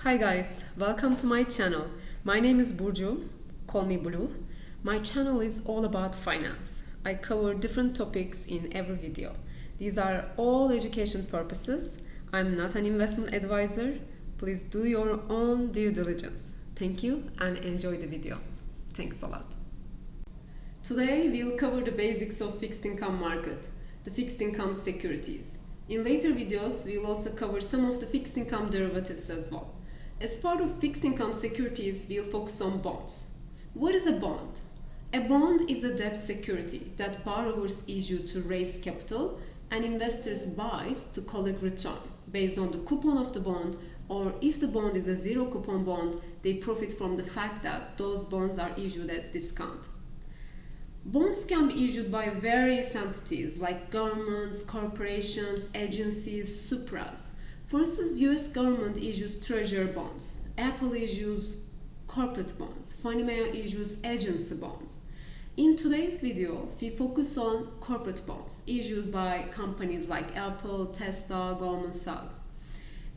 Hi guys, welcome to my channel. My name is Burcu, call me Blue. My channel is all about finance. I cover different topics in every video. These are all education purposes. I'm not an investment advisor. Please do your own due diligence. Thank you and enjoy the video. Thanks a lot. Today we'll cover the basics of fixed income market, the fixed income securities. In later videos, we'll also cover some of the fixed income derivatives as well. As part of fixed income securities, we'll focus on bonds. What is a bond? A bond is a debt security that borrowers issue to raise capital and investors buy to collect return based on the coupon of the bond, or if the bond is a zero coupon bond, they profit from the fact that those bonds are issued at discount. Bonds can be issued by various entities like governments, corporations, agencies, supras. For instance, US government issues treasury bonds, Apple issues corporate bonds, Fannie Mae issues agency bonds. In today's video, we focus on corporate bonds issued by companies like Apple, Tesla, Goldman Sachs.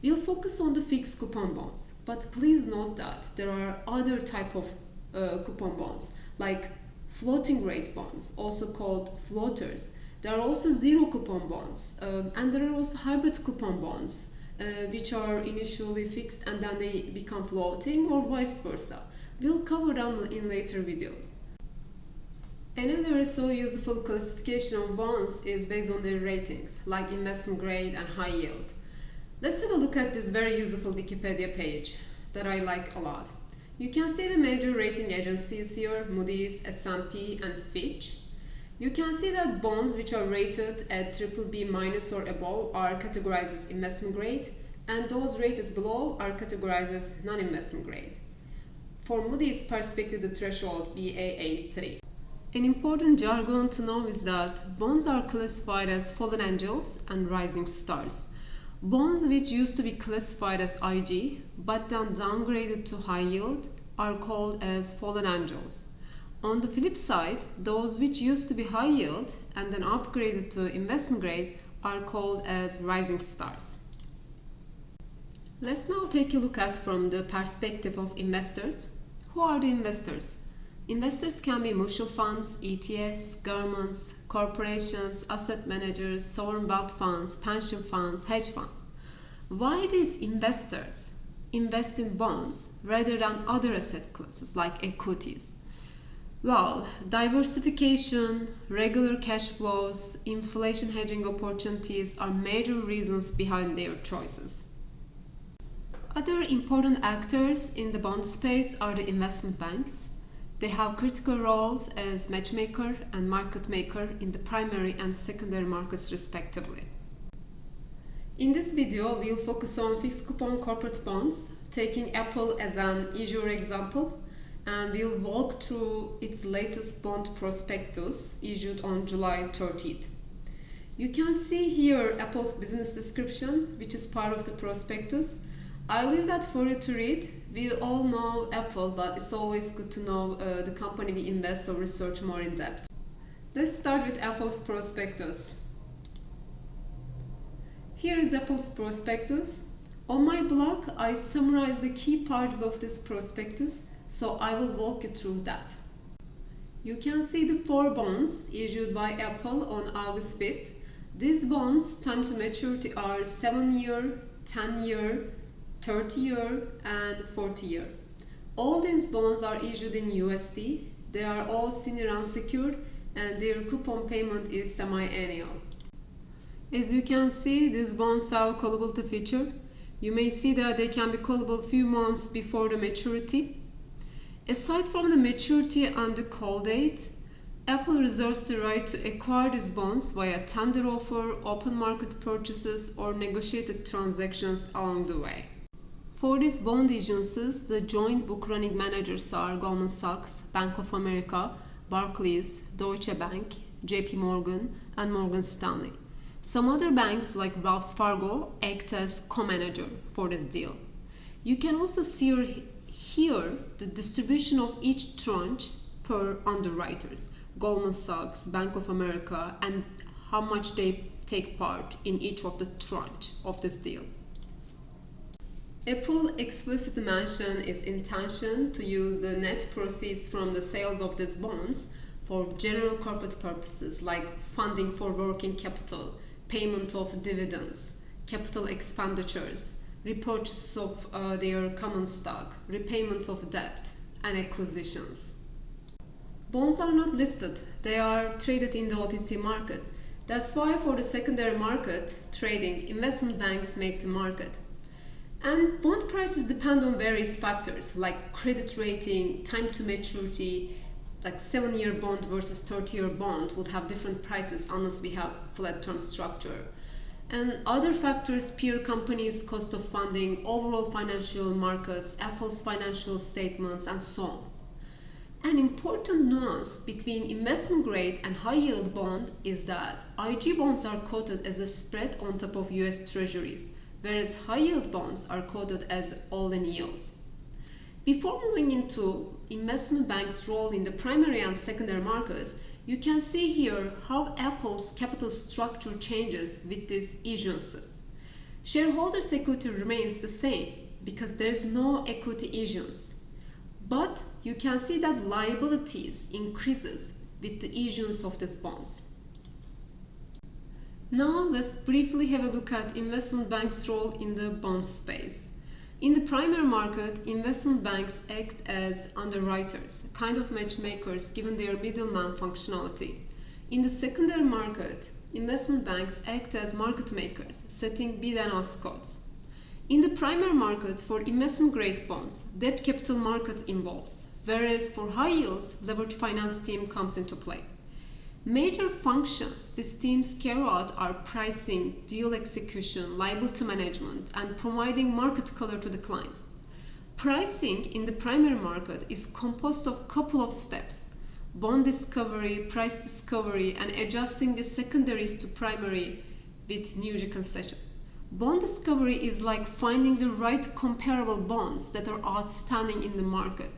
We'll focus on the fixed coupon bonds, but please note that there are other type of coupon bonds like floating rate bonds, also called floaters. There are also zero coupon bonds, and there are also hybrid coupon bonds, which are initially fixed and then they become floating, or vice versa. We'll cover them in later videos. Another so useful classification of bonds is based on their ratings, like investment grade and high yield. Let's have a look at this very useful Wikipedia page that I like a lot. You can see the major rating agencies here: Moody's, S&P, and Fitch. You can see that bonds which are rated at BBB- or above are categorized as investment grade, and those rated below are categorized as non-investment grade. For Moody's perspective, the threshold Baa3. An important jargon to know is that bonds are classified as fallen angels and rising stars. Bonds which used to be classified as IG but then downgraded to high yield are called as fallen angels. On the flip side, those which used to be high yield and then upgraded to investment grade are called as rising stars. Let's now take a look at from the perspective of investors. Who are the investors? Investors can be mutual funds, ETFs, governments, corporations, asset managers, sovereign wealth funds, pension funds, hedge funds. Why these investors invest in bonds rather than other asset classes like equities? Well, diversification, regular cash flows, inflation hedging opportunities are major reasons behind their choices. Other important actors in the bond space are the investment banks. They have critical roles as matchmaker and market maker in the primary and secondary markets respectively. In this video, we'll focus on fixed coupon corporate bonds, taking Apple as an issuer example, and we'll walk through its latest bond prospectus issued on July 30th. You can see here Apple's business description, which is part of the prospectus. I'll leave that for you to read. We all know Apple, but it's always good to know the company we invest or research more in depth. Let's start with Apple's prospectus. Here is Apple's prospectus. On my blog, I summarize the key parts of this prospectus, so I will walk you through that. You can see the 4 bonds issued by Apple on August 5th. These bonds' time to maturity are 7-year, 10-year, 30-year, and 40-year. All these bonds are issued in USD. They are all senior unsecured, and their coupon payment is semi-annual. As you can see, these bonds have a callability feature. You may see that they can be callable few months before the maturity. Aside from the maturity and the call date, Apple reserves the right to acquire these bonds via tender offer, open market purchases, or negotiated transactions along the way. For these bond issuances, the joint book running managers are Goldman Sachs, Bank of America, Barclays, Deutsche Bank, JP Morgan, and Morgan Stanley. Some other banks like Wells Fargo act as co-manager for this deal. You can also see here the distribution of each tranche per underwriters, Goldman Sachs, Bank of America, and how much they take part in each of the tranche of this deal. Apple explicitly mentioned its intention to use the net proceeds from the sales of these bonds for general corporate purposes like funding for working capital, payment of dividends, capital expenditures, repurchase of their common stock, repayment of debt, and acquisitions. Bonds are not listed, they are traded in the OTC market. That's why for the secondary market trading, investment banks make the market. And bond prices depend on various factors like credit rating, time to maturity, like 7-year bond versus 30-year bond would have different prices unless we have flat term structure. And other factors, peer companies, cost of funding, overall financial markets, Apple's financial statements, and so on. An important nuance between investment grade and high yield bond is that IG bonds are quoted as a spread on top of US Treasuries, whereas high yield bonds are quoted as all-in yields. Before moving into investment banks' role in the primary and secondary markets, you can see here how Apple's capital structure changes with these issuances. Shareholders' equity remains the same because there is no equity issuance. But you can see that liabilities increases with the issuance of these bonds. Now let's briefly have a look at investment banks' role in the bond space. In the primary market, investment banks act as underwriters, kind of matchmakers given their middleman functionality. In the secondary market, investment banks act as market makers, setting bid and ask quotes. In the primary market for investment-grade bonds, debt capital market involves, whereas for high yields, leveraged finance team comes into play. Major functions these teams carry out are pricing, deal execution, liability management, and providing market color to the clients. Pricing in the primary market is composed of a couple of steps: bond discovery, price discovery, and adjusting the secondaries to primary with Newgy concession. Bond discovery is like finding the right comparable bonds that are outstanding in the market.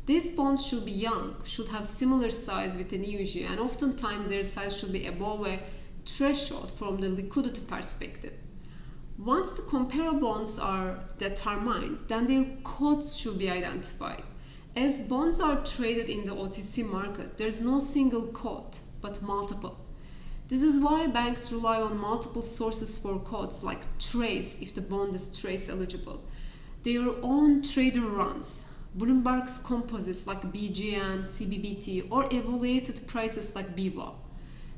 These bonds should be young, should have similar size with the Newgy, and oftentimes their size should be above a threshold from the liquidity perspective. Once the comparable bonds are determined, then their quotes should be identified. As bonds are traded in the OTC market, there is no single quote, but multiple. This is why banks rely on multiple sources for quotes like TRACE if the bond is TRACE eligible, their own trader runs, Bloomberg's composites like BGN, CBBT, or evaluated prices like BWAP.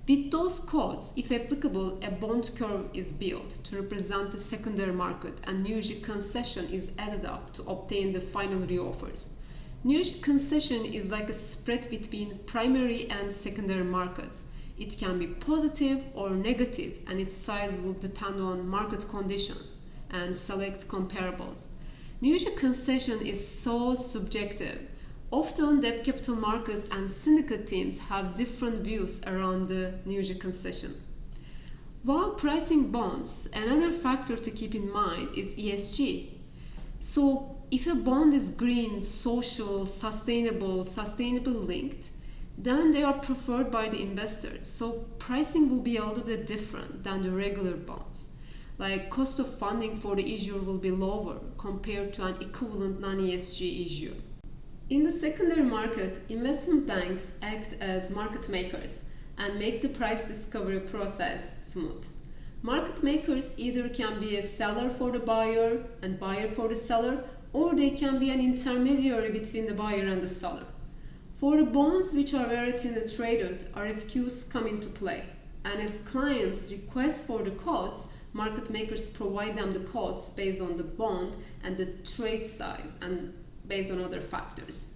With those quotes, if applicable, a bond curve is built to represent the secondary market and Newgy concession is added up to obtain the final reoffers. Newgy concession is like a spread between primary and secondary markets. It can be positive or negative, and its size will depend on market conditions and select comparables. Newgy concession is so subjective. Often debt capital markets and syndicate teams have different views around the Newgy concession. While pricing bonds, another factor to keep in mind is ESG. So if a bond is green, social, sustainable linked, then they are preferred by the investors. So pricing will be a little bit different than the regular bonds. Like cost of funding for the issuer will be lower compared to an equivalent non-ESG issue. In the secondary market, investment banks act as market makers and make the price discovery process smooth. Market makers either can be a seller for the buyer and buyer for the seller, or they can be an intermediary between the buyer and the seller. For the bonds which are verity traded, RFQs come into play, and as clients request for the quotes, market makers provide them the quotes based on the bond and the trade size and based on other factors.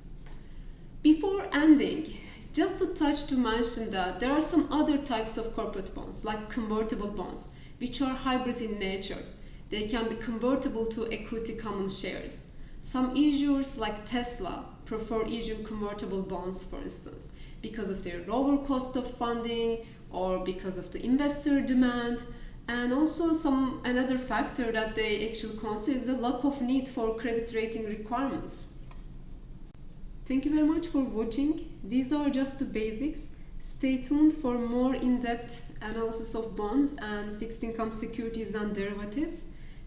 Before ending, just to touch to mention that there are some other types of corporate bonds, like convertible bonds, which are hybrid in nature. They can be convertible to equity common shares. Some issuers like Tesla prefer issuing convertible bonds, for instance, because of their lower cost of funding or because of the investor demand. And also another factor that they actually consider is the lack of need for credit rating requirements. Thank you very much for watching. These are just the basics. Stay tuned for more in-depth analysis of bonds and fixed income securities and derivatives.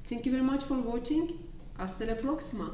Thank you very much for watching. Hasta la próxima.